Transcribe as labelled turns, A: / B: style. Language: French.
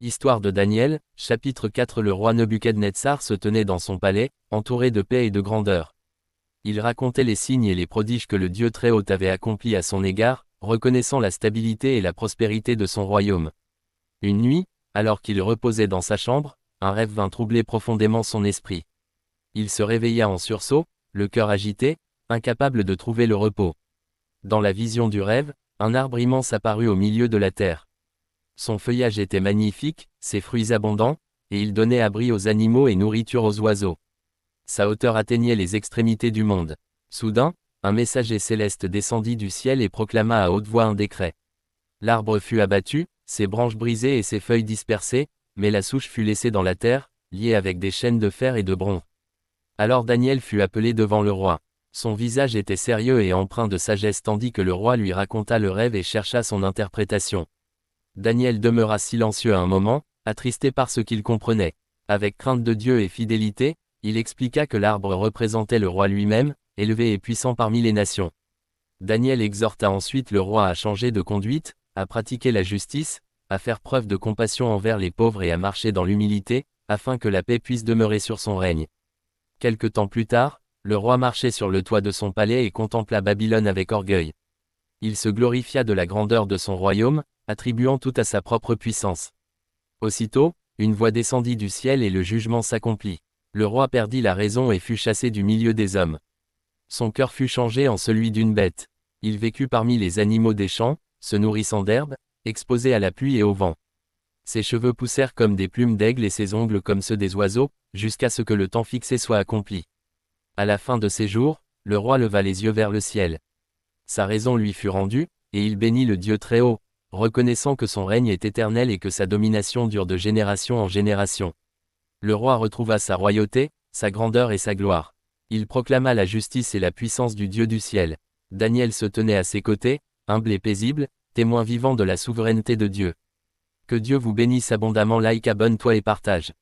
A: Histoire de Daniel, chapitre 4. Le roi Nebuchadnezzar se tenait dans son palais, entouré de paix et de grandeur. Il racontait les signes et les prodiges que le Dieu Très-Haut avait accomplis à son égard, reconnaissant la stabilité et la prospérité de son royaume. Une nuit, alors qu'il reposait dans sa chambre, un rêve vint troubler profondément son esprit. Il se réveilla en sursaut, le cœur agité, incapable de trouver le repos. Dans la vision du rêve, un arbre immense apparut au milieu de la terre. Son feuillage était magnifique, ses fruits abondants, et il donnait abri aux animaux et nourriture aux oiseaux. Sa hauteur atteignait les extrémités du monde. Soudain, un messager céleste descendit du ciel et proclama à haute voix un décret. L'arbre fut abattu, ses branches brisées et ses feuilles dispersées, mais la souche fut laissée dans la terre, liée avec des chaînes de fer et de bronze. Alors Daniel fut appelé devant le roi. Son visage était sérieux et empreint de sagesse tandis que le roi lui raconta le rêve et chercha son interprétation. Daniel demeura silencieux un moment, attristé par ce qu'il comprenait. Avec crainte de Dieu et fidélité, il expliqua que l'arbre représentait le roi lui-même, élevé et puissant parmi les nations. Daniel exhorta ensuite le roi à changer de conduite, à pratiquer la justice, à faire preuve de compassion envers les pauvres et à marcher dans l'humilité, afin que la paix puisse demeurer sur son règne. Quelque temps plus tard, le roi marchait sur le toit de son palais et contempla Babylone avec orgueil. Il se glorifia de la grandeur de son royaume, attribuant tout à sa propre puissance. Aussitôt, une voix descendit du ciel et le jugement s'accomplit. Le roi perdit la raison et fut chassé du milieu des hommes. Son cœur fut changé en celui d'une bête. Il vécut parmi les animaux des champs, se nourrissant d'herbe, exposé à la pluie et au vent. Ses cheveux poussèrent comme des plumes d'aigle et ses ongles comme ceux des oiseaux, jusqu'à ce que le temps fixé soit accompli. À la fin de ses jours, le roi leva les yeux vers le ciel. Sa raison lui fut rendue, et il bénit le Dieu Très-Haut, reconnaissant que son règne est éternel et que sa domination dure de génération en génération. Le roi retrouva sa royauté, sa grandeur et sa gloire. Il proclama la justice et la puissance du Dieu du ciel. Daniel se tenait à ses côtés, humble et paisible, témoin vivant de la souveraineté de Dieu. Que Dieu vous bénisse abondamment. Like, abonne-toi et partage.